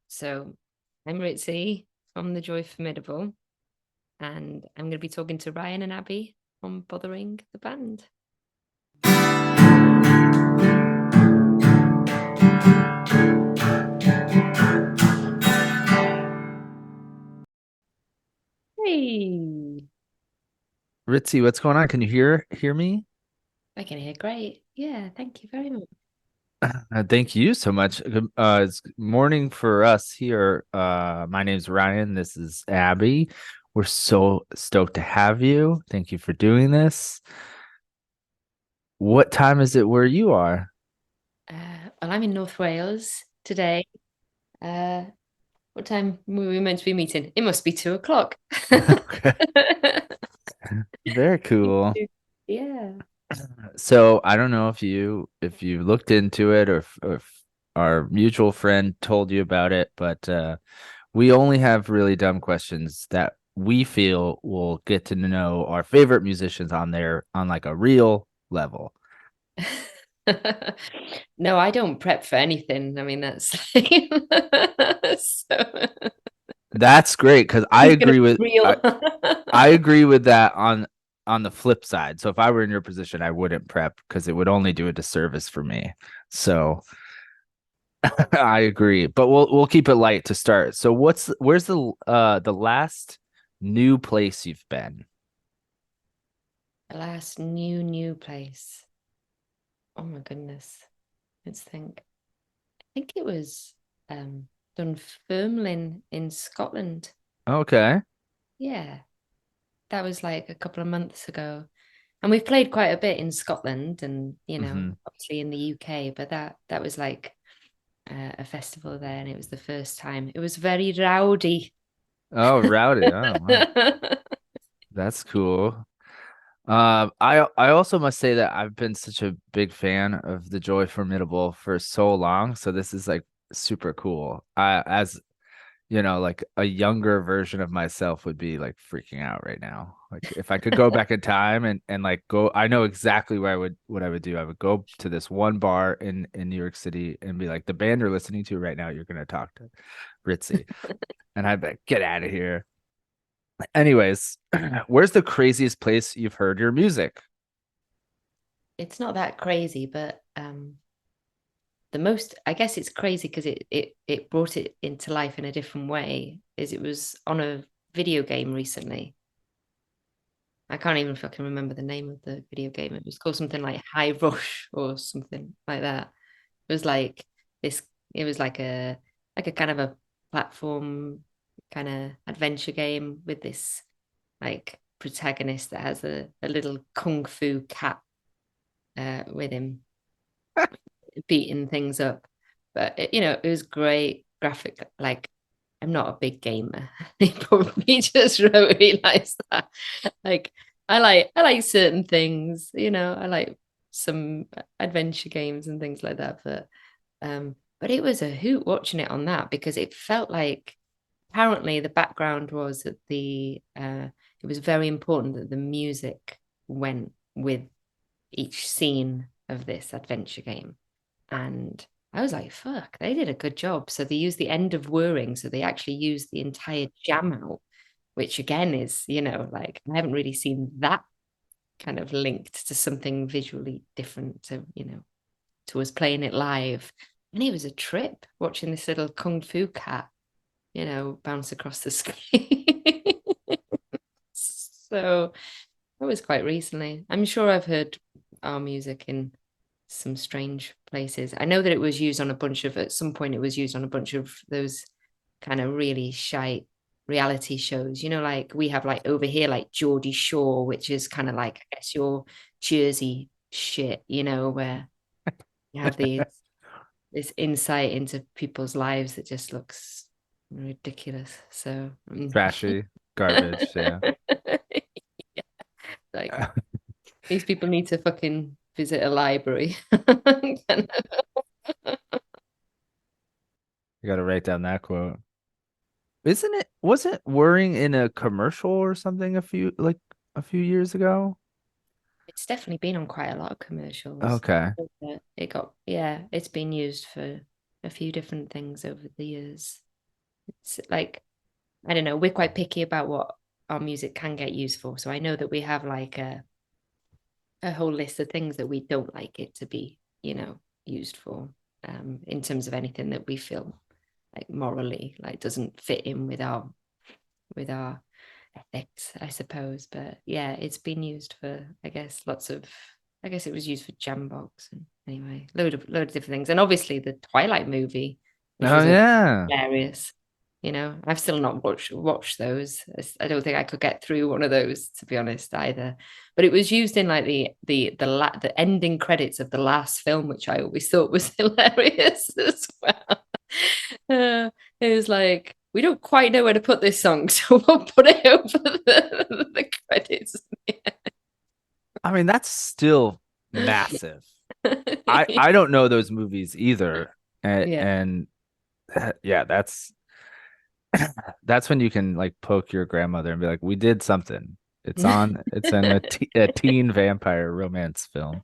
So I'm Ritzy from the Joy Formidable, and I'm going to be talking to Ryan and Abby on Bothering the Band. Hey, Ritzy, what's going on? Can you hear me? I can hear great. Yeah, thank you very much. Thank you so much. It's morning for us here. My name's Ryan. This is Abby. We're so stoked to have you. Thank you for doing this. What time is it where you are? Well, I'm in North Wales today. Uh, what time were we meant to be meeting? It must be 2 o'clock. Okay, very cool. Yeah. So I don't know if you looked into it or if our mutual friend told you about it, but we only have really dumb questions that we feel will get to know our favorite musicians on like a real level. No, I don't prep for anything. I mean, that's so That's great because I it's gonna agree be with I, real. I agree with that on the flip side. So if I were in your position, I wouldn't prep because it would only do a disservice for me. So I agree, but we'll keep it light to start. So where's the last new place you've been? The last new place. Oh my goodness. Let's think. I think it was Dunfermline in Scotland. Okay. Yeah, that was like a couple of months ago. And we've played quite a bit in Scotland and, Hmm. obviously in the UK, but that was like a festival there and it was the first time. It was very rowdy. Oh, rowdy. Oh, wow. That's cool. I also must say that I've been such a big fan of the Joy Formidable for so long, so this is like super cool. As you know, like a younger version of myself would be like freaking out right now. Like if I could go back in time and like go, I know exactly what I would do. I would go to this one bar in New York City and be like, the band you're listening to right now, you're gonna talk to Ritzy, and I'd be like, get out of here. Anyways, where's the craziest place you've heard your music? It's not that crazy, but the most I guess it's crazy because it brought it into life in a different way, is it was on a video game recently. I can't even fucking remember the name of the video game. It was called something like High Rush or something like that. It was like this, it was like a kind of a platform kind of adventure game with this like protagonist that has a little kung fu cat with him beating things up. But it was great graphic. Like, I'm not a big gamer. They probably just realized that. Like, I like certain things. I like some adventure games and things like that. But it was a hoot watching it on that because it felt like apparently the background was that the it was very important that the music went with each scene of this adventure game. And I was like, fuck, they did a good job. So they used the end of whirring. So they actually used the entire jam out, which again is, like I haven't really seen that kind of linked to something visually different to us playing it live. And it was a trip watching this little kung fu cat, bounce across the screen. So that was quite recently. I'm sure I've heard our music in some strange places. I know that it was used on a bunch of, at some point, it was used on a bunch of those kind of really shite reality shows. Like we have like over here, like Geordie Shore, which is kind of like, I guess, your Jersey shit, where you have this insight into people's lives that just looks ridiculous. So, Trashy, garbage, yeah. like these people need to fucking visit a library. You got to write down that quote. Isn't it? Wasn't Whirring in a commercial or something a few years ago? It's definitely been on quite a lot of commercials. Okay. It got, yeah, it's been used for. a few different things over the years. It's like, I don't know, we're quite picky about what our music can get used for. So I know that we have like a whole list of things that we don't like it to be, used for, in terms of anything that we feel like morally like doesn't fit in with our ethics, I suppose. But yeah, it's been used for, I guess, I guess it was used for Jambox and anyway, load of different things. And obviously the Twilight movie, which Oh was yeah. hilarious. I've still not watched those. I don't think I could get through one of those, to be honest, either. But it was used in like the ending credits of the last film, which I always thought was hilarious as well. It was like, we don't quite know where to put this song, so we'll put it over the credits. I mean, that's still massive. I don't know those movies either. Yeah. And yeah, that's when you can like poke your grandmother and be like, "We did something. It's in a teen vampire romance film."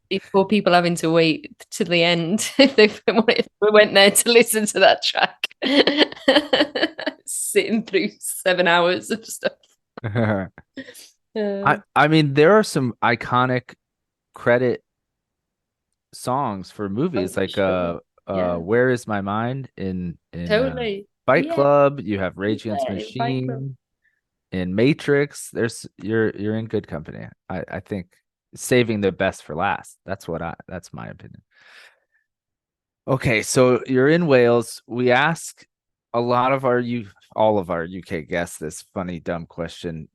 These poor people having to wait to the end if we went there to listen to that track. Sitting through 7 hours of stuff. Uh, I mean, there are some iconic credit songs for oh, movies for like sure. Yeah, Where Is My Mind in totally. Fight Yeah, Club, you have Rage Against the yeah, in Fight Club. Machine, in Matrix. You're in good company. I think saving the best for last. That's my opinion. Okay, so you're in Wales. We ask a lot of our you all of our UK guests this funny dumb question.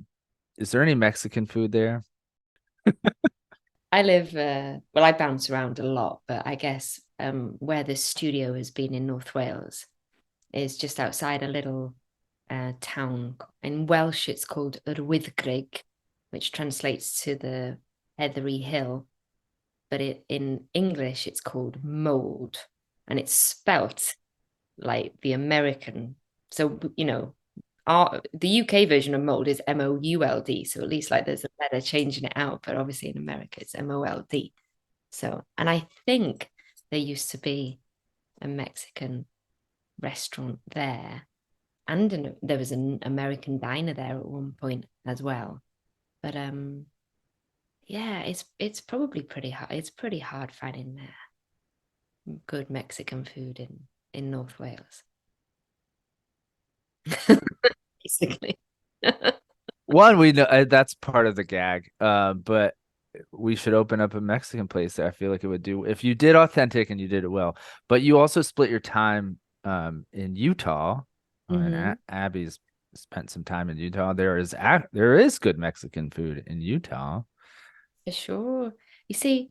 Is there any Mexican food there? I live, well, I bounce around a lot, but I guess where the studio has been in North Wales is just outside a little town. In Welsh, it's called Rwyddgrug, which translates to the heathery hill. But in English, it's called mold. And it's spelt like the American. So, the UK version of mold is MOULD. So at least like there's a letter changing it out. But obviously in America, it's MOLD. So, and I think there used to be a Mexican restaurant there and there was an American diner there at one point as well. But yeah, it's probably pretty hard. It's pretty hard finding good Mexican food in North Wales, basically. One, we know that's part of the gag. But we should open up a Mexican place there. I feel like it would do if you did authentic and you did it well. But you also split your time in Utah, and Mm-hmm. Abby's spent some time in Utah. There is good Mexican food in Utah. For sure. You see,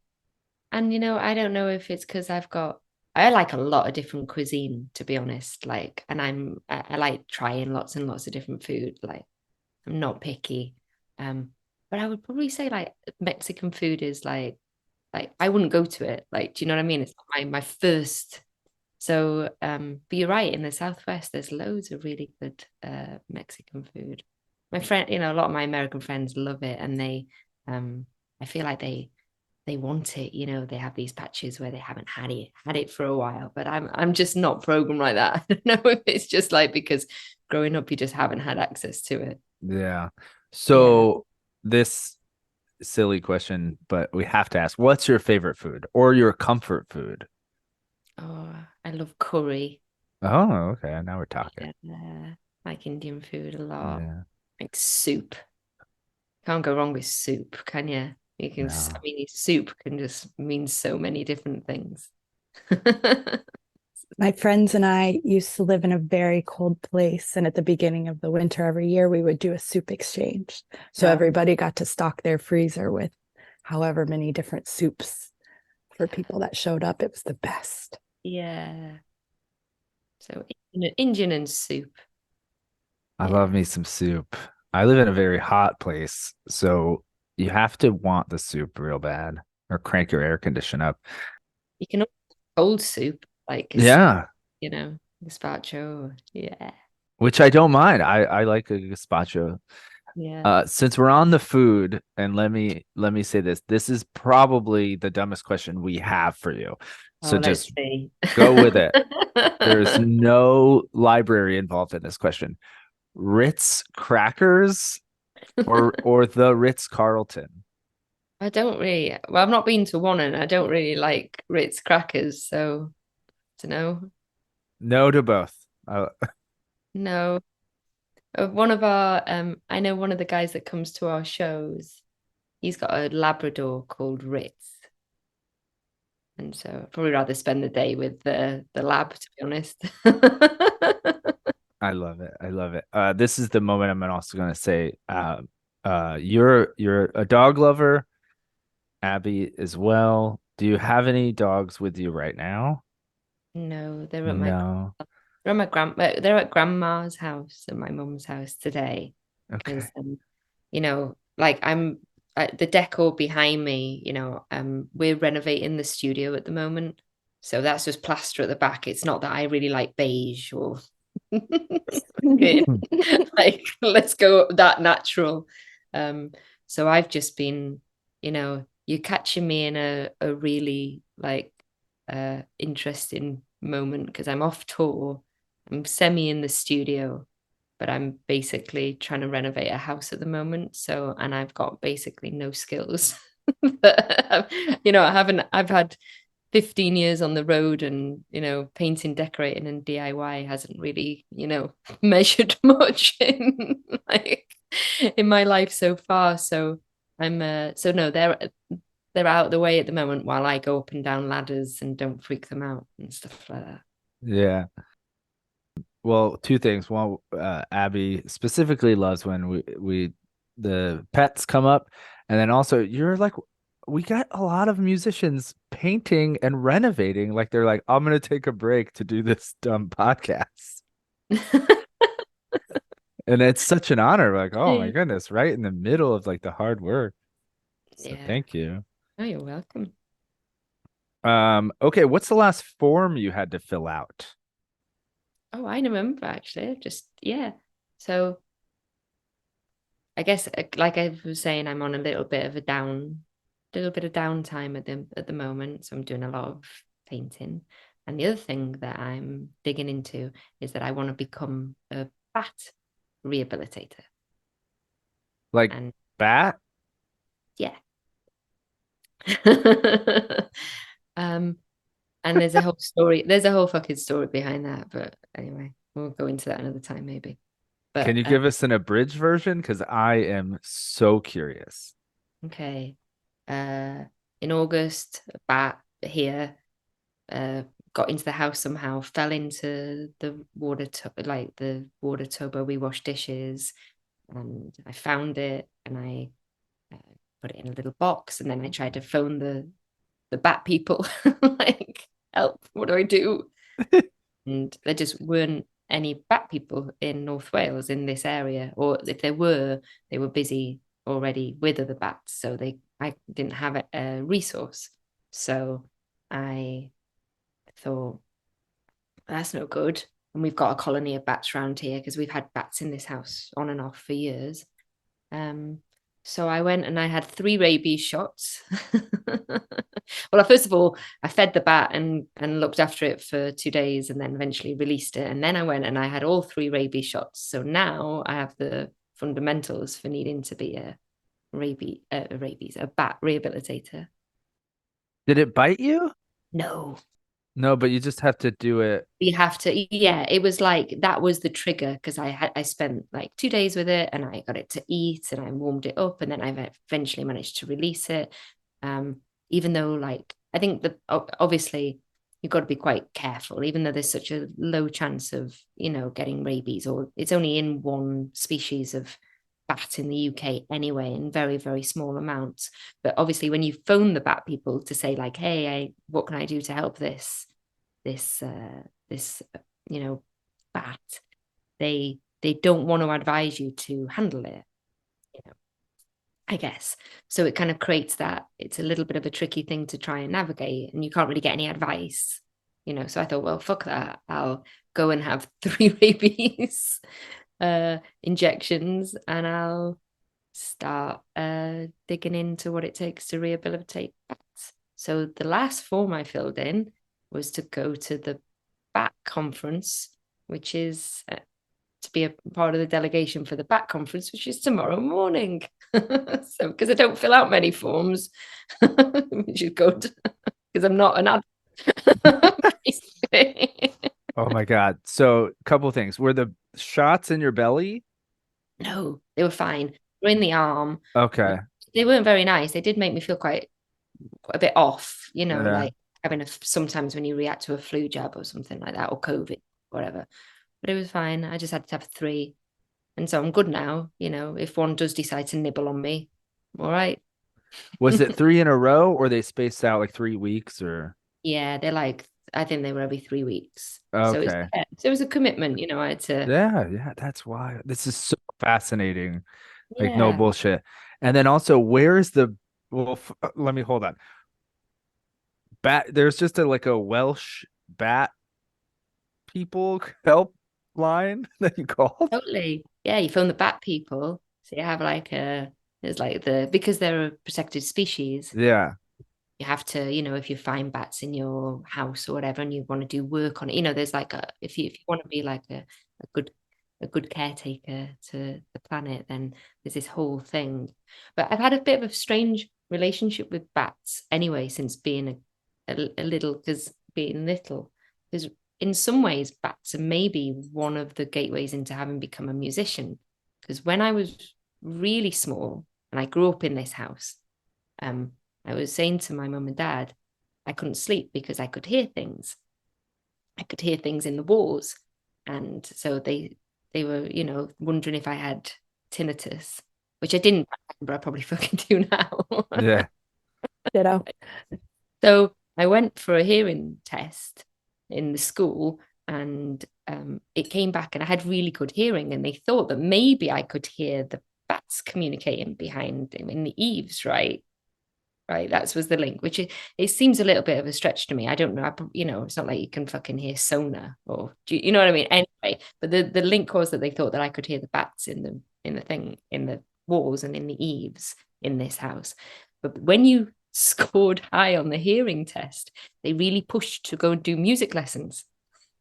and I don't know if it's because I like a lot of different cuisine, to be honest. Like, and I like trying lots and lots of different food. Like, I'm not picky. Um, but I would probably say like Mexican food is like I wouldn't go to it. Like, do you know what I mean? It's not my first. So, but you're right, in the Southwest, there's loads of really good Mexican food. My friend, a lot of my American friends love it, and I feel like they want it. They have these patches where they haven't had it for a while, but I'm just not programmed like that. I don't know if it's just like because growing up you just haven't had access to it. Yeah. Yeah. So this silly question, but we have to ask, what's your favorite food or your comfort food? Oh, I love curry. Oh, okay. Now we're talking. Yeah, like Indian food a lot. Yeah. Like soup. Can't go wrong with soup, can you? I No. mean, soup can just mean so many different things. My friends and I used to live in a very cold place. And at the beginning of the winter every year, we would do a soup exchange. So Oh, everybody got to stock their freezer with however many different soups for people that showed up. It was the best. yeah. So Indian and soup. I love Yeah. me some soup. I live in a very hot place, so you have to want the soup real bad or crank your air condition up. You can also cold soup, like Yeah, gazpacho. Yeah. which I don't mind. I like a gazpacho. Yeah. Since we're on the food, and let me say this. This is probably the dumbest question we have for you. So let's just see. go with it. There's no library involved in this question. Ritz crackers or the Ritz Carlton? I don't really, well, I've not been to one and I don't really like Ritz crackers, so I don't know. No to both. No. One of our I know one of the guys that comes to our shows, he's got a Labrador called Ritz. And so I'd probably rather spend the day with the lab, to be honest. I love it. I love it. This is the moment I'm also gonna say, you're a dog lover, Abby as well. Do you have any dogs with you right now? No, No. they're at grandma's house and my mum's house today Okay. because like the decor behind me, we're renovating the studio at the moment. So that's just plaster at the back. It's not that I really like beige or like let's go that natural. Um, so I've just been, you're catching me in a really like interesting moment because I'm off tour. I'm semi in the studio, but I'm basically trying to renovate a house at the moment. So, and I've got basically no skills. I've had 15 years on the road and, painting, decorating and DIY hasn't really, measured much in like in my life so far. So so no, they're out of the way at the moment while I go up and down ladders and don't freak them out and stuff like that. Yeah. Well, two things. One, Abby specifically loves when we the pets come up, and then also you're like, we got a lot of musicians painting and renovating. Like they're like, I'm gonna take a break to do this dumb podcast, and it's such an honor. Like, oh my goodness, right in the middle of like the hard work. So Yeah. thank you. Oh, you're welcome. Okay, what's the last form you had to fill out? Oh, I remember actually. Just yeah. So I guess like I was saying, I'm on a little bit of downtime at the moment. So I'm doing a lot of painting. And the other thing that I'm digging into is that I want to become a bat rehabilitator. Like And bat? yeah. um, and there's a whole fucking story behind that. But anyway, we'll go into that another time maybe. Can But you give us an abridged version? Because I am so curious. okay. Uh, in August, a bat here uh, got into the house somehow, fell into the water tub, like the water tub where we wash dishes, and I found it and I uh, put it in a little box, and then I tried to phone the bat people, like, help, what do I do? And there just weren't any bat people in North Wales in this area, or if there were, they were busy already with other bats, so I didn't have a resource. So I thought that's no good. And we've got a colony of bats around here because we've had bats in this house on and off for years. Um, so I went and I had 3 rabies shots. Well, first of all, I fed the bat and looked after it for 2 days and then eventually released it. And then I went and I had all 3 rabies shots. So now I have the fundamentals for needing to be a bat rehabilitator. Did it bite you? No, No, but you just have to do it. you have to, yeah, it was like that was the trigger because I spent like 2 days with it and I got it to eat and I warmed it up and then I eventually managed to release it. um Even though like I think that obviously you've got to be quite careful even though there's such a low chance of getting rabies, or it's only in one species of bat in the UK anyway in very very small amounts. But obviously when you phone the bat people to say like, hey, what can I do to help this bat, they don't want to advise you to handle it, you know I guess. So it kind of creates that it's a little bit of a tricky thing to try and navigate and you can't really get any advice. So I thought, well, fuck that, I'll go and have 3 rabies injections and I'll start digging into what it takes to rehabilitate bats. So the last form I filled in was to go to the bat conference, which is to be a part of the delegation for the bat conference, which is tomorrow morning. So because I don't fill out many forms, which is good because I'm not an adult. Oh my God. So a couple of things. Were the shots in your belly? No, they were fine. They were in the arm. Okay. They weren't very nice. They did make me feel quite a bit off, Yeah. like having sometimes when you react to a flu jab or something like that, or COVID, whatever. But it was fine. I just had to have three. And so I'm good now. If one does decide to nibble on me, all right. Was it 3 in a row or they spaced out like 3 weeks or? Yeah, they're like, I think they were every 3 weeks. So Okay. it was a commitment, I had to, Yeah, yeah, that's why this is so fascinating. Like no yeah, bullshit. And then also, where is the well, let me hold on. Bat, there's just like a Welsh bat people help line that you called. totally. Yeah, you phone the bat people. So you have there's like because they're a protected species, Yeah, you have to, if you find bats in your house or whatever, and you want to do work on it, there's like if you want to be like a good a good caretaker to the planet, then there's this whole thing. But I've had a bit of a strange relationship with bats anyway since being a little, because being little, because in some ways bats are maybe one of the gateways into having become a musician. Because when I was really small and I grew up in this house, um, I was saying to my mum and dad, I couldn't sleep because I could hear things. I could hear things in the walls. And so they were, wondering if I had tinnitus, which I didn't, but I probably fucking do now. yeah. Ditto. So I went for a hearing test in the school, and it came back and I had really good hearing, and they thought that maybe I could hear the bats communicating behind him in the eaves, right? Right, that was the link, which it seems a little bit of a stretch to me. I don't know. It's not like you can fucking hear sonar, or do you know what I mean? Anyway, but the link was that they thought that I could hear the bats in the thing, in the walls and in the eaves in this house. But when you scored high on the hearing test, they really pushed to go and do music lessons.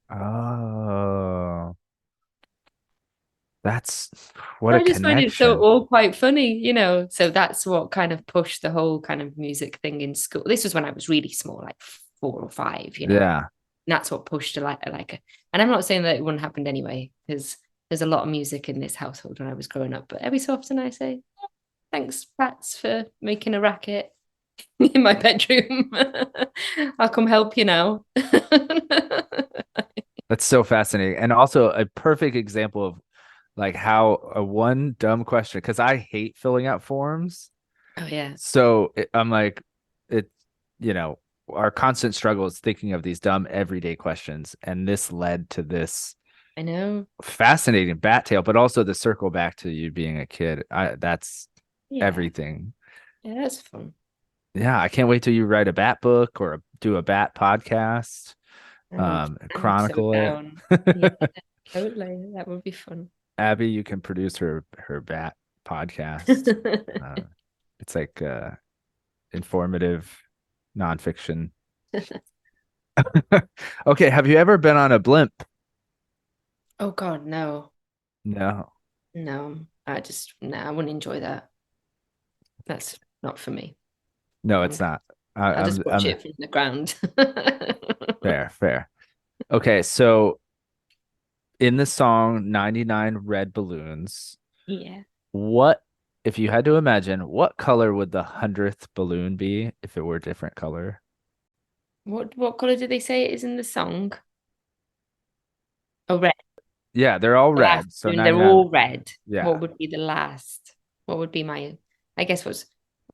Oh, that's what a I just find it so connection. all quite funny, So that's what kind of pushed the whole kind of music thing in school. This was when I was really small, like 4 or 5, And Yeah. that's what pushed and I'm not saying that it wouldn't happen anyway, because there's a lot of music in this household when I was growing up. But every so often I say, thanks, Pats, for making a racket in my bedroom. I'll come help you now. That's so fascinating. And also a perfect example of like how a one dumb question, because I hate filling out forms. Oh yeah, So I'm like, it, you know, our constant struggle is thinking of these dumb everyday questions. And this led to this I know. fascinating bat tail, but also the circle back to you being a kid. That's Yeah, everything. yeah, that's fun. Yeah, I can't wait till you write a bat book or do a bat podcast, Oh, I'm so chronicle it. down. Yeah, totally. That would be fun. Abby, you can produce her bat podcast. Uh, it's like informative nonfiction. Okay, have you ever been on a blimp? Oh God, no, No, no. I wouldn't enjoy that. That's not for me. no, I'm, it's not. I'll just watch I'm it from the ground. fair, fair. Okay, so in the song 99 Red Balloons, Yeah. what if you had to imagine what color would the 100th balloon be if it were a different color? What color did they say it is in the song? Oh, red. Yeah, they're all The last red. So one, they're 99. all red. Yeah. What would be the last? What would be I guess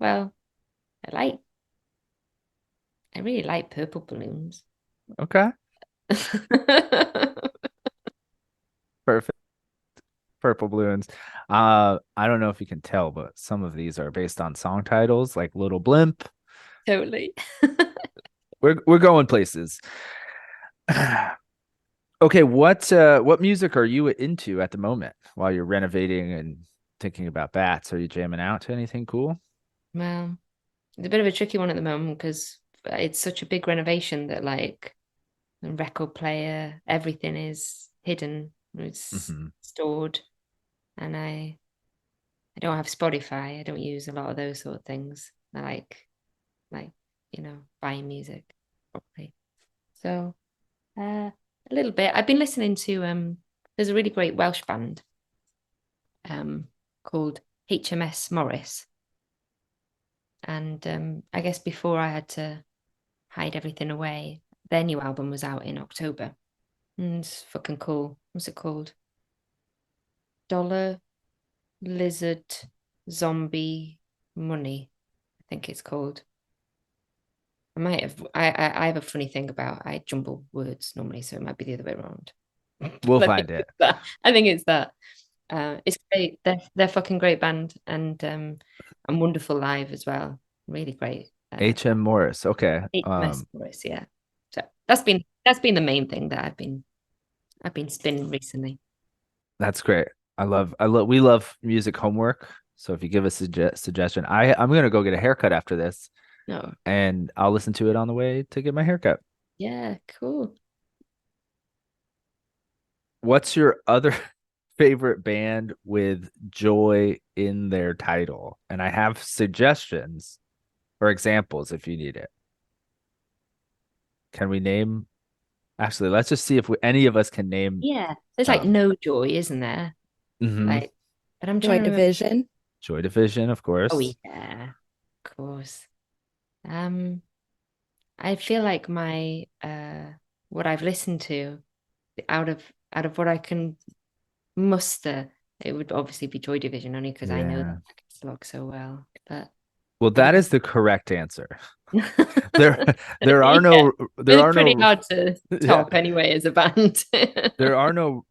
well, I like, I really like purple balloons. Okay. Perfect. Purple balloons. I don't know if you can tell, but some of these are based on song titles, like Little Blimp. Totally. We're going places. Okay, what music are you into at the moment while you're renovating and thinking about bats? Are you jamming out to anything cool? Well, it's a bit of a tricky one at the moment because it's such a big renovation that, like, and record player. Everything is hidden. It's Hmm. stored. And I don't have Spotify. I don't use a lot of those sort of things. I like, buying music properly. So a little bit. I've been listening to there's a really great Welsh band called HMS Morris. And I guess before I had to hide everything away, their new album was out in October. And it's fucking cool. What's it called? Dollar Lizard Zombie Money, I think it's called. I might have I have a funny thing about I jumble words normally, so it might be the other way around. We'll But I think find it. it's that. I think it's that. It's great. They're fucking great band and wonderful live as well. Really great. HM Morris. Okay. HMS Morris, yeah. So that's been the main thing that I've been spinning recently. That's great. We love music homework. So if you give a suggestion, I'm gonna go get a haircut after this, No, and I'll listen to it on the way to get my haircut. yeah, cool. What's your other favorite band with Joy in their title? And I have suggestions or examples if you need it. Can we name? Actually, let's just see if any of us can name Yeah, there's like some. no joy, isn't there? Mhm. Like, but I'm Joy trying to remember. Division. Joy Division, of Oh course. yeah, of course. Um, I feel like my what I've listened to out of what I can muster, it would obviously be Joy Division only because I know Yeah. that slog so well. But Well, I don't that is the correct answer. know. There there are Yeah, no there it's are pretty no hard to yeah. top anyway as a band. There are no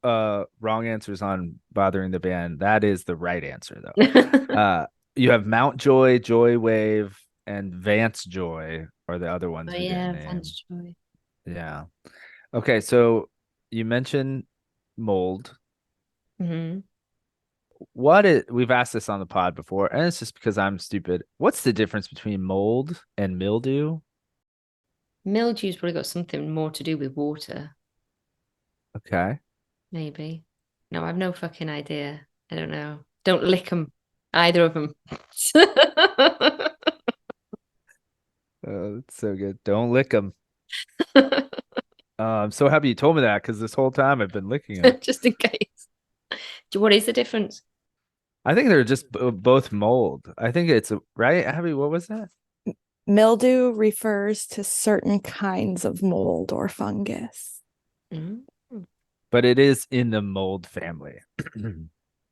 wrong answers on bothering the band. That is the right answer though. You have Mount Joy, Joy Wave, and Vance Joy are the other Oh ones we didn't yeah, name. Vance Joy. Yeah. Okay, so you mentioned mold. Hmm. We've asked this on the pod before, and it's just because I'm stupid. What's the difference between mold and mildew? Mildew's probably got something more to do with water, Okay. maybe. No, I've no fucking idea. I don't know. Don't lick them, either of them. Oh, that's so good. Don't lick them. I'm so happy you told me that because this whole time I've been licking them. Just in case. What is the difference? I think they're just both mold. I think it's right, Abby. What was that? Mildew refers to certain kinds of mold or fungus. Mm. But it is in the mold family.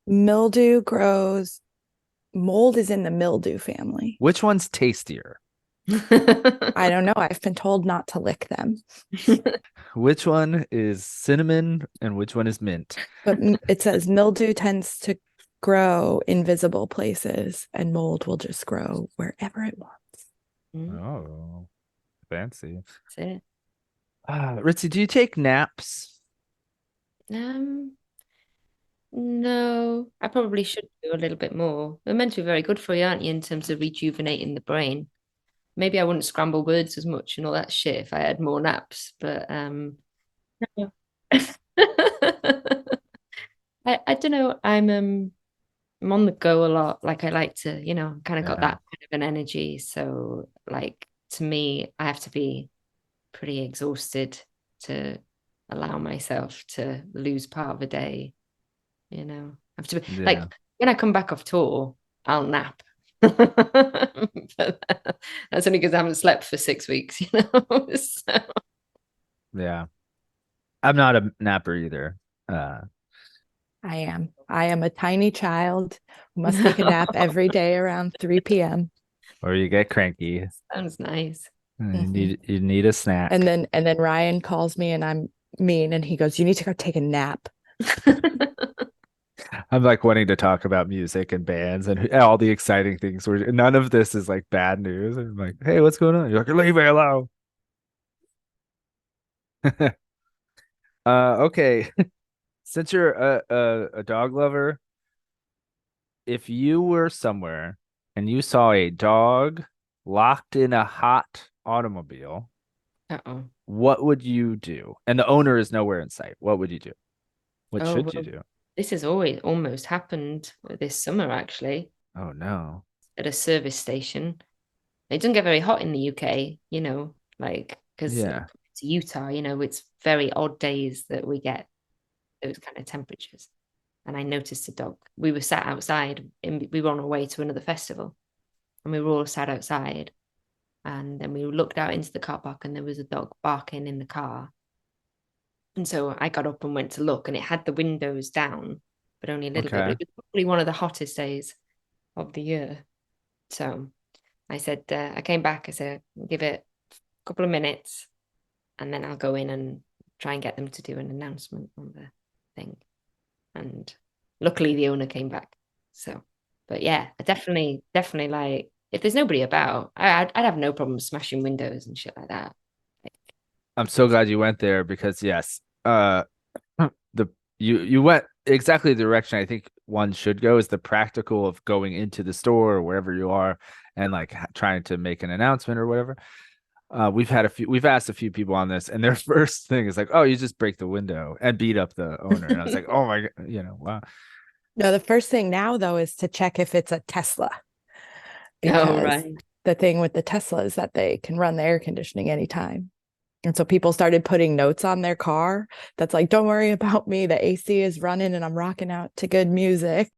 Mildew grows, mold is in the mildew family. Which one's tastier? I don't know. I've been told not to lick them, Which one is cinnamon and which one is mint? but it says mildew tends to grow in visible places and mold will just grow wherever it wants. Mm, Oh, fancy. that's it. Ritzy, do you take naps? Um, no, I probably should do a little bit more. They're meant to be very good for you, aren't you, in terms of rejuvenating the brain? Maybe I wouldn't scramble words as much and all that shit if I had more naps, but no. I don't know. I'm on the go a lot. Like I like to, kind of got Yeah, that kind of an energy. So like to me, I have to be pretty exhausted to allow myself to lose part of a day, I have to be like yeah, when I come back off tour, I'll nap. But that's only because I haven't slept for 6 weeks, So, yeah. I'm not a napper either. Uh, I am. I am a tiny child who must take a nap every day around 3 p.m. or you get cranky. sounds nice. And Mhm. you need a snack. And then Ryan calls me and I'm mean and he goes, "You need to go take a nap." I'm like wanting to talk about music and bands and all the exciting things. Where none of this is like bad news. I'm like, hey, what's going on? You're like, leave me alone. Okay. Since you're a dog lover, if you were somewhere and you saw a dog locked in a hot automobile, Uh-oh. what would you do? And the owner is nowhere in sight. What would you do? What Oh, should you well, do? this has always almost happened this summer, actually, Oh no. at a service station. It doesn't get very hot in the UK, like because Yeah. it's Utah, it's very odd days that we get those kind of temperatures. And I noticed a dog. We were sat outside, we were on our way to another festival, and we were all sat outside. And then we looked out into the car park, and there was a dog barking in the car. And so I got up and went to look, and it had the windows down, but only a little bit. But Okay. it was probably one of the hottest days of the year. So I said, I came back, I said, give it a couple of minutes, and then I'll go in and try and get them to do an announcement on the thing. And luckily the owner came back. So, but yeah, I definitely like, if there's nobody about, I'd have no problem smashing windows and shit like that. Like, I'm so glad you went there because yes, the you went exactly the direction I think one should go is the practical of going into the store or wherever you are and like trying to make an announcement or whatever. We've asked a few people on this, and their first thing is like, "Oh, you just break the window and beat up the owner." And I was like, "Oh my God, wow." No, the first thing now though is to check if it's a Tesla, oh, because right. the thing with the Tesla is that they can run the air conditioning anytime. And so people started putting notes on their car that's like, don't worry about me. The AC is running and I'm rocking out to good music.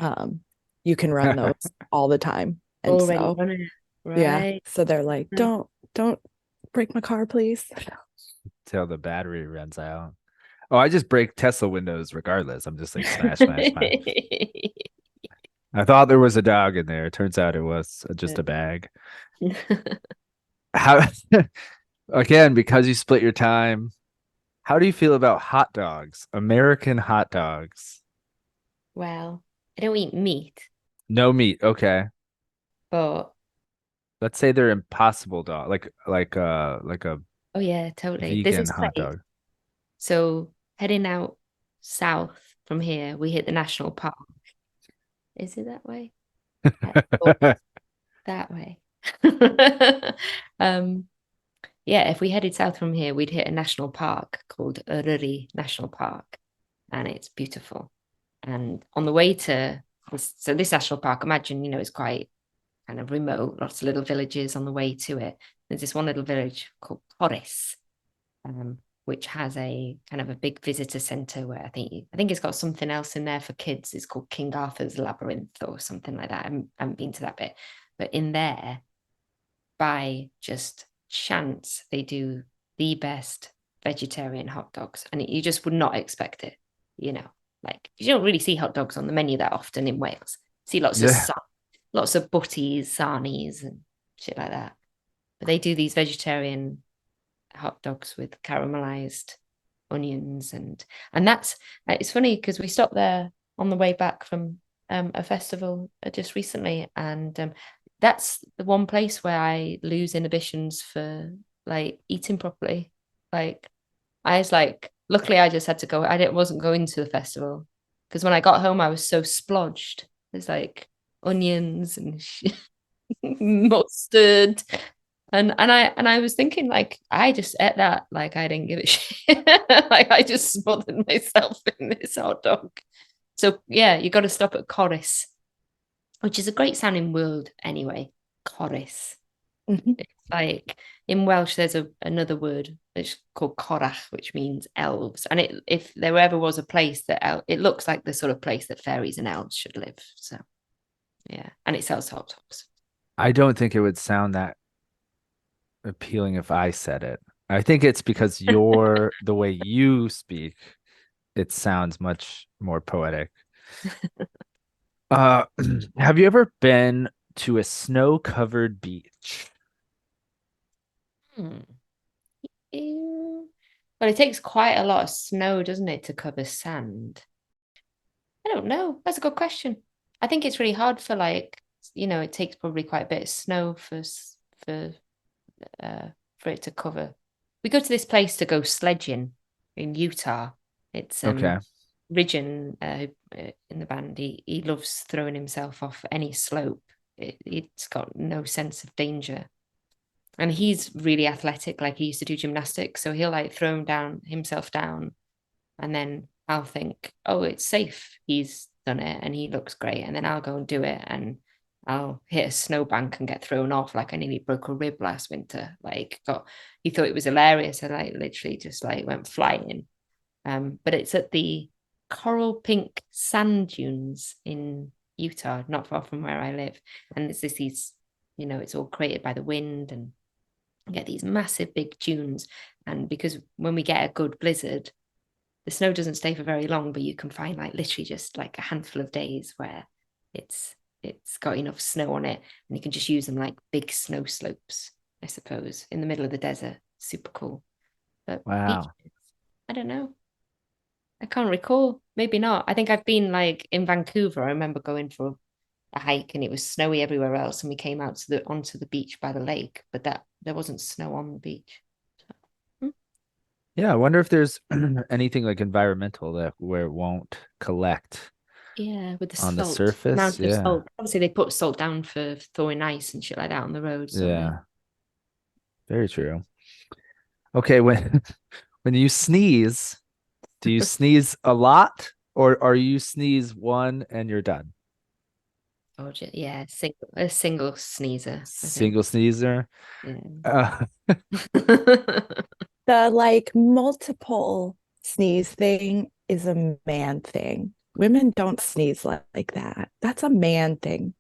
You can run those all the time. And Already so, running it. yeah. Right. So they're like, don't break my car, please. Till the battery runs out. Oh, I just break Tesla windows regardless. I'm just like smash, smash, smash. I thought there was a dog in there. Turns out it was just a bag. How again, because you split your time, how do you feel about hot dogs? American hot dogs. Well, I don't eat meat, No meat. Okay. but Let's say they're impossible dog, like a oh yeah, totally. There's vegan this hot place. dog. So heading out south from here, we hit the national park. Is it that way? Or that way. Um, yeah, if we headed south from here, we'd hit a national park called Ritzy National Park, and it's beautiful. And on the way to this national park, imagine, it's quite kind of remote, lots of little villages on the way to it. There's this one little village called Porris, which has a kind of a big visitor center where I think it's got something else in there for kids. It's called King Arthur's Labyrinth or something like that. I haven't been to that bit, but in there, by just chance, they do the best vegetarian hot dogs, and you just would not expect it. You know, like you don't really see hot dogs on the menu that often in Wales. See Yeah. lots of butties, sarnies, and shit like that. But they do these vegetarian hot dogs with caramelized onions, and that's it's funny because we stopped there on the way back from a festival just recently, and that's the one place where I lose inhibitions for like eating properly. Like I was like, luckily I just had to go. Wasn't going to the festival because when I got home I was so splodged. There's like onions and mustard and I was thinking like I just ate that like I didn't give a shit. Like I just smothered myself in this hot dog. So yeah, you got to stop at Corris, which is a great sounding word anyway. Corris. Mhm. It's like in Welsh, there's another word it's called Corach, which means elves. And if there ever was a place that it looks like the sort of place that fairies and elves should live. So yeah, and it sells hot dogs. I don't think it would sound that appealing if I said it. I think it's because the way you speak, it sounds much more poetic. Uh, have you ever been to a snow-covered beach? Hmm. Ew. Well, it takes quite a lot of snow, doesn't it, to cover sand? I don't know. That's a good question. I think it's really hard for like, it takes probably quite a bit of snow for uh for it to cover. We go to this place to go sledging in Utah. It's Okay. Ridgen in the band. He loves throwing himself off any slope. It's got no sense of danger. And he's really athletic, like he used to do gymnastics. So he'll like throw himself down, and then I'll think, oh, it's safe. He's done it and he looks great. And then I'll go and do it, and I'll hit a snowbank and get thrown off. Like I nearly broke a rib last winter. Like he thought it was hilarious. I like literally just like went flying. But it's at the coral pink sand dunes in Utah, not far from where I live. And it's these, it's all created by the wind, and you get these massive big dunes. And because when we get a good blizzard, the snow doesn't stay for very long, but you can find like literally just like a handful of days where it's got enough snow on it, and you can just use them like big snow slopes, I suppose, in the middle of the desert. Super cool. But beaches, Wow. I don't know. I can't recall. Maybe not. I think I've been like in Vancouver. I remember going for a hike and it was snowy everywhere else, and we came out to the onto the beach by the lake, but that there wasn't snow on the beach. So, Yeah, I wonder if there's anything like environmental that where it won't collect yeah, with the on the salt, surface. amount of Yeah. salt. Obviously, they put salt down for thawing ice and shit like that on the roads, don't they? Yeah. Very true. Okay, when when you sneeze, do you sneeze a lot or are you sneeze one and you're done? Oh, yeah, a single sneezer, I think. Single sneezer? Yeah. Uh, The like multiple sneeze thing is a man thing. Women don't sneeze like that. That's a man thing.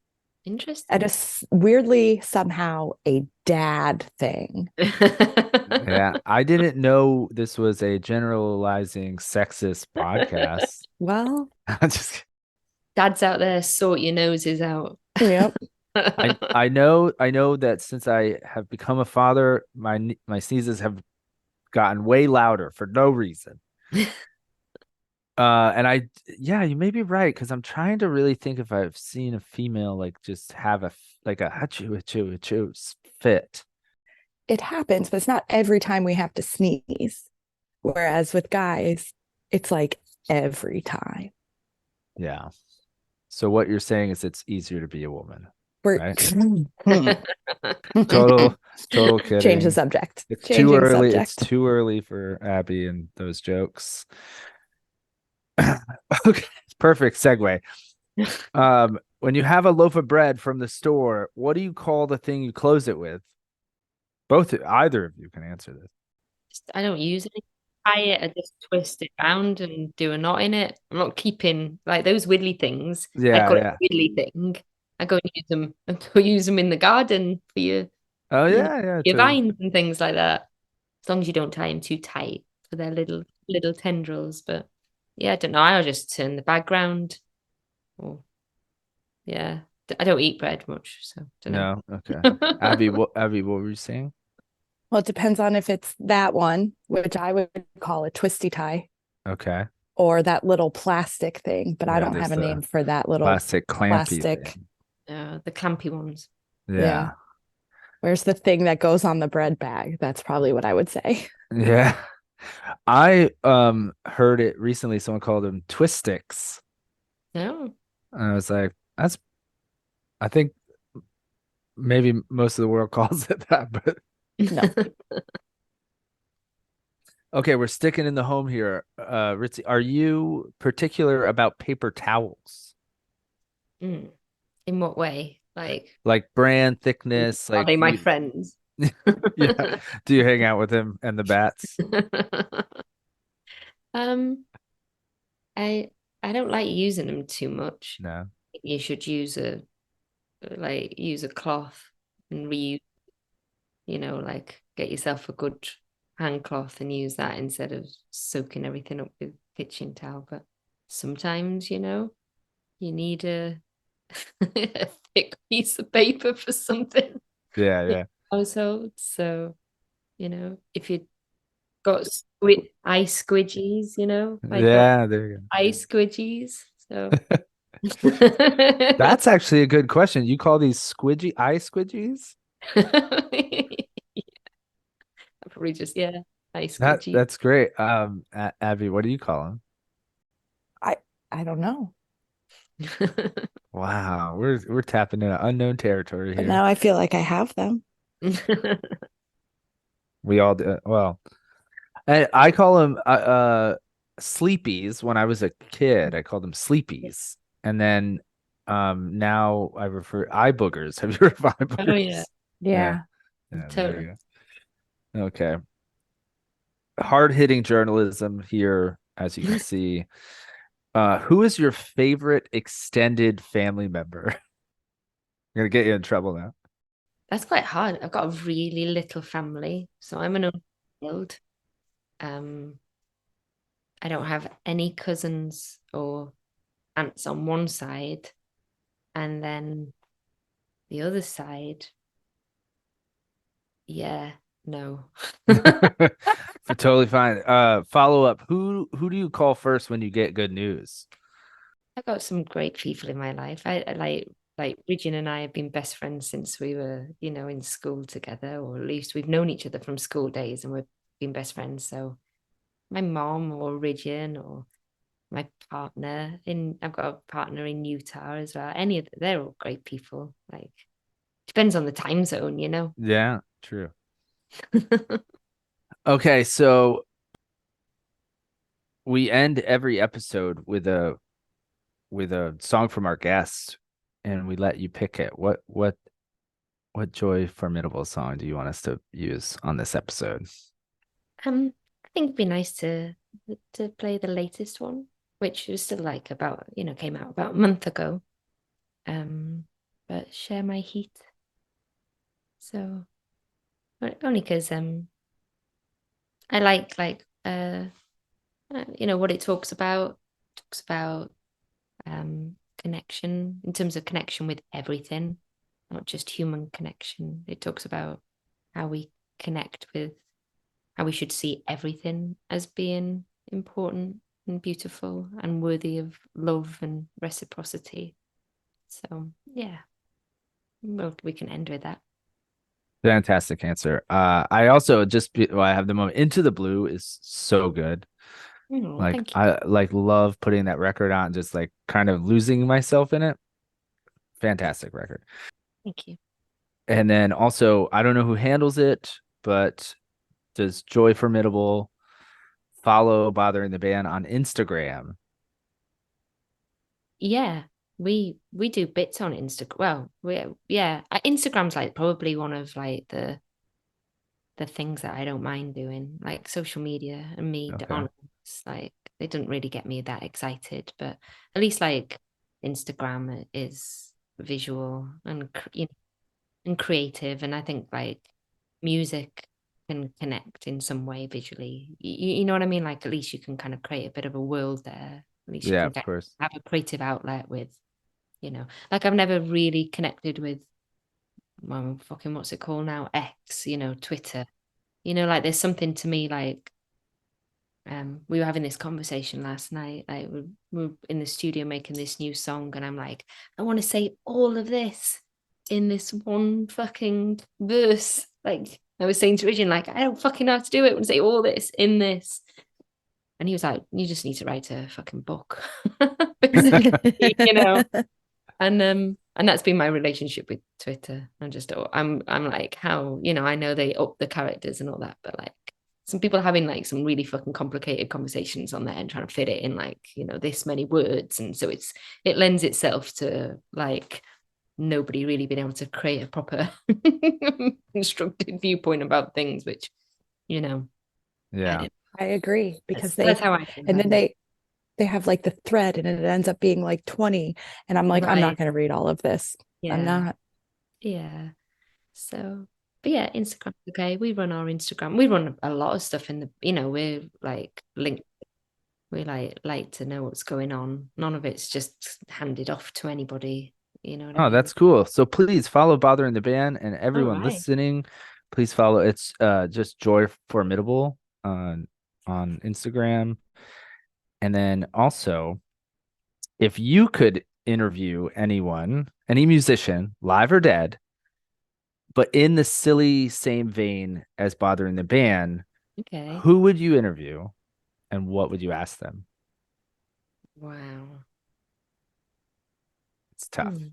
And Interesting. it's weirdly somehow a dad thing. yeah, I didn't know this was a generalizing sexist podcast. Well, I just Dads out there, sort your noses out. yep. I know that since I have become a father, my sneezes have gotten way louder for no reason. And yeah, you may be right because I'm trying to really think if I've seen a female like just have like a hachu hachu hachu fit. It happens, but it's not every time we have to sneeze. Whereas with guys, it's like every time. Yeah. So what you're saying is it's easier to be a woman, We're right? Total, total change the kidding. subject. It's too Changing early. It's subject. too early for Abby and those jokes. Okay, perfect segue. When you have a loaf of bread from the store, what do you call the thing you close it with? Either of you can answer this. I don't use it. Tie it, I just twist it round and do a knot in it. I'm not keeping like those widdly things. I Yeah, call it yeah. a widdly thing. I go and use them. I go use them in the garden for Oh you know, yeah, yeah, your to vines and things like that. As long as you don't tie them too tight for their little tendrils. But yeah, I don't know. I'll just turn the background. Or yeah, I don't eat bread much, so I don't no, okay. know. Abby, what were you saying? Well, it depends on if it's that one, which I would call a twisty tie, Okay. or that little plastic thing, but I Yeah, don't there's have a the name for that little plastic clampy plastic. thing. The clampy ones. Yeah. Yeah. Where's the thing that goes on the bread bag? That's probably what I would say. Yeah. I heard it recently, someone called them twist sticks. No. And I was like, that's I think maybe most of the world calls it that, but No. okay, we're sticking in the home here. Ritzy, are you particular about paper towels? Mm. In what way? Like, Like brand thickness, are like they my you friends? yeah. Do you hang out with him and the bats? Um, I I don't like using them too much. No. You should use a cloth and reuse, like get yourself a good hand cloth and use that instead of soaking everything up with kitchen towel. But sometimes, you need a thick piece of paper for something Yeah, in yeah. the household. So, if you got ice squidgies, I got Yeah, there you ice squidgies. So go. That's actually a good question. You call these eye squidgies? probably just, yeah, ice That squidgies. that's great. Abby, what do you call them? I I don't know. Wow, we're tapping into unknown territory But here. now I feel like I have them. We all do. Well, I call them sleepies. When I was a kid, I called them sleepies, and then now I refer eye boogers. Have you heard of eye Oh yeah, boogers? Yeah, Yeah. yeah. There totally. you go. Okay, hard-hitting journalism here, as you can see. Who is your favorite extended family member? I'm gonna get you in trouble now. That's quite hard. I've got a really little family, so I'm an only child. Um, I don't have any cousins or aunts on one side, and then the other side, yeah, no. For totally fine. Follow up. Who do you call first when you get good news? I've got some great people in my life. I like Regina and I have been best friends since we were, in school together, or at least we've known each other from school days and we've been best friends. So my mom or Regina or my partner I've got a partner in Utah as well. They're all great people. Like depends on the time zone. Yeah, true. Okay, so we end every episode with a song from our guest, and we let you pick it. What Joy Formidable song do you want us to use on this episode? I think it'd be nice to play the latest one, which was still like about, came out about a month ago. Um, but Share My Heat. So only because I like what it talks about. Talks about connection in terms of connection with everything, not just human connection. It talks about how we connect with how we should see everything as being important and beautiful and worthy of love and reciprocity. So yeah, well, we can end with that. Fantastic answer. I also I have the moment Into the Blue is so good. Oh, Like thank you. I like love putting that record on, just like kind of losing myself in it. Fantastic record. Thank you. And then also, I don't know who handles it, but does Joy Formidable follow Bothering the Band on Instagram? Yeah, we do bits on Instagram. Well, Instagram's like probably one of like the things that I don't mind doing, like social media and me Okay. on like they don't really get me that excited, but at least like Instagram is visual and and creative, and I think like music can connect in some way visually. You know what I mean? Like at least you can kind of create a bit of a world there. At least you Yeah, can of course. have a creative outlet with, like I've never really connected with, well, fucking what's it called now? X, Twitter. Like there's something to me like we were having this conversation last night. Like we're in the studio making this new song, and I'm like, I want to say all of this in this one fucking verse. Like I was saying to Richard, like I don't fucking know how to do it. I want to say all this in this. And he was like, you just need to write a fucking book. Basically. And that's been my relationship with Twitter. I'm like, how, I know they up the characters and all that, but like some people are having like some really fucking complicated conversations on there and trying to fit it in like, this many words. And so it lends itself to like nobody really being able to create a proper constructed viewpoint about things, which, you know, I Yeah. don't, I agree because that's how I think and of then it. they have like the thread and it ends up being like 20 and I'm like I'm not Right. going to read all of this. I'm Yeah. not. Yeah. So, but yeah, Instagram's okay. We run our Instagram. We run a lot of stuff in we're like linked. We like to know what's going on. None of it's just handed off to anybody. You know what I Oh, mean? that's cool. So please follow Bothering the Band, and All everyone right. listening, please follow. It's just Joy Formidable on Instagram. And then also, if you could interview anyone, any musician, live or dead, but in the silly same vein as Bothering the Band, Okay. who would you interview and what would you ask them? Wow. It's tough. Hmm.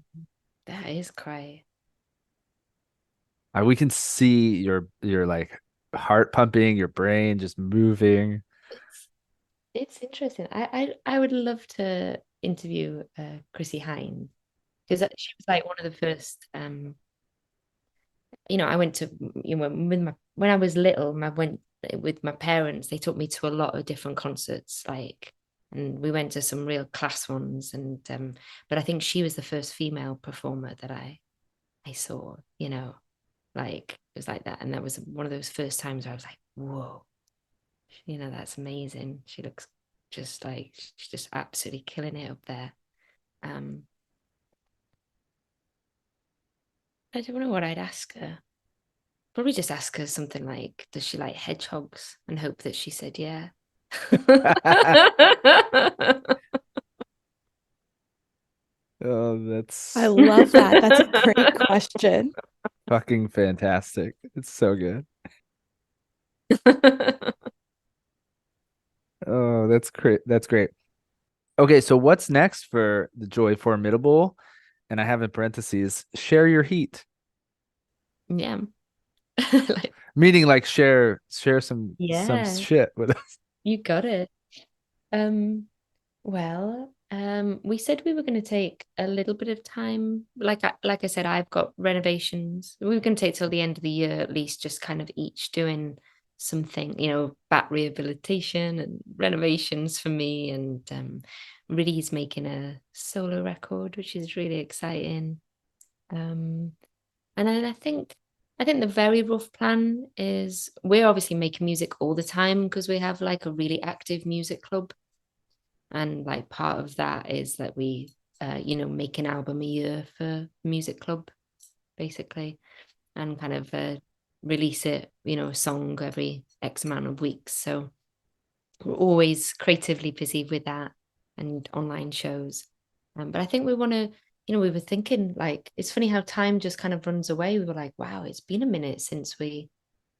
That is cray. We can see your like heart pumping, your brain just moving. It's it's interesting. I would love to interview Chrissy Hine because she was like one of the first. I went to with my when I was little, I went with my parents. They took me to a lot of different concerts, and we went to some real class ones. But I think she was the first female performer that I saw. Like it was like that, and that was one of those first times where I was like, whoa, that's amazing. She looks just like she's just absolutely killing it up there. Um, I don't know what I'd ask her. Probably just ask her something like, does she like hedgehogs? And hope that she said yeah. Oh, I that's love that. That's a great question. fucking fantastic. It's so good. Oh, that's great. That's great. Okay, so what's next for the Joy Formidable? And I have in parentheses, share your heat. Yeah. Like, Meaning like share some yeah, shit with us. you got it. Um, we said we were going to take a little bit of time. Like I said, I've got renovations. We were going to take till the end of the year at least, just kind of each doing something, back rehabilitation and renovations for me. And Ritzy's making a solo record, which is really exciting. Um, and then I think the very rough plan is we're obviously making music all the time because we have like a really active music club. And like part of that is that we make an album a year for music club, basically, and kind of release it, a song every X amount of weeks. So we're always creatively busy with that and online shows. But I think we want to, we were thinking like, it's funny how time just kind of runs away. We were like, wow, it's been a minute since we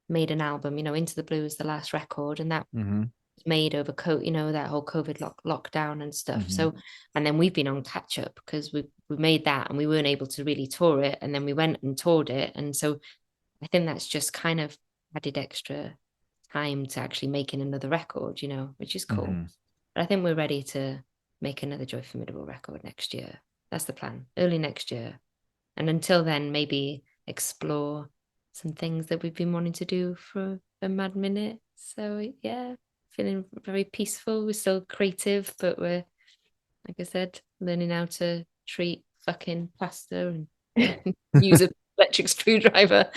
made an album. Into the Blue is the last record, and that Mm-hmm. was made over that whole COVID lockdown and stuff. Mm-hmm. So, and then we've been on catch up because we made that and we weren't able to really tour it, and then we went and toured it, and so I think that's just kind of added extra time to actually making another record, which is cool. Mm-hmm. But I think we're ready to make another Joy Formidable record next year. That's the plan, early next year. And until then, maybe explore some things that we've been wanting to do for a mad minute. So yeah, feeling very peaceful. We're still creative, but we're, like I said, learning how to treat fucking pasta and use an electric screwdriver.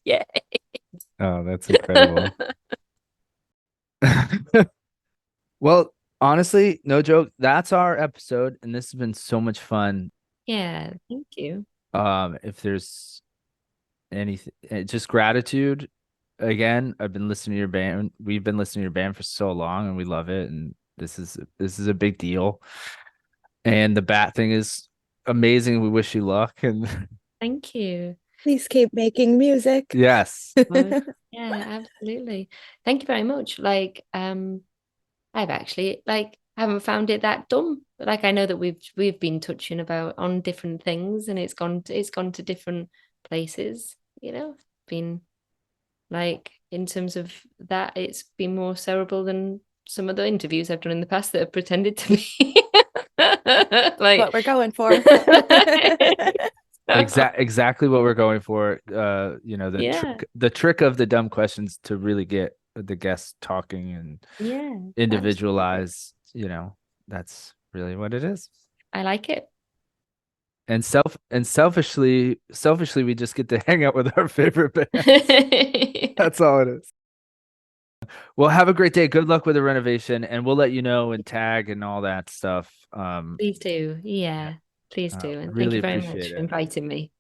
Yeah. Oh, that's incredible. Well, honestly, no joke. That's our episode, and this has been so much fun. Yeah, thank you. If there's anything, just gratitude. Again, I've been listening to your band. We've been listening to your band for so long, and we love it. And this is a big deal. And the bat thing is amazing. We wish you luck. And Thank you. Please keep making music. yes, Well, yeah, absolutely. Thank you very much. I've actually haven't found it that dumb. Like I know that we've been touching about on different things and it's gone to different places, been like in terms of that it's been more cerebral than some of the interviews I've done in the past that have pretended to be like What we're going for. exactly what we're going for. yeah, The trick of the dumb questions to really get the guests talking and yeah, absolutely. individualize. That's really what it is. I like it. And selfishly, we just get to hang out with our favorite bands. That's all it is. Well, have a great day. Good luck with the renovation, and we'll let you know and tag and all that stuff. Please do. Yeah, Yeah, please do. And thank really you very much appreciate for it. inviting me.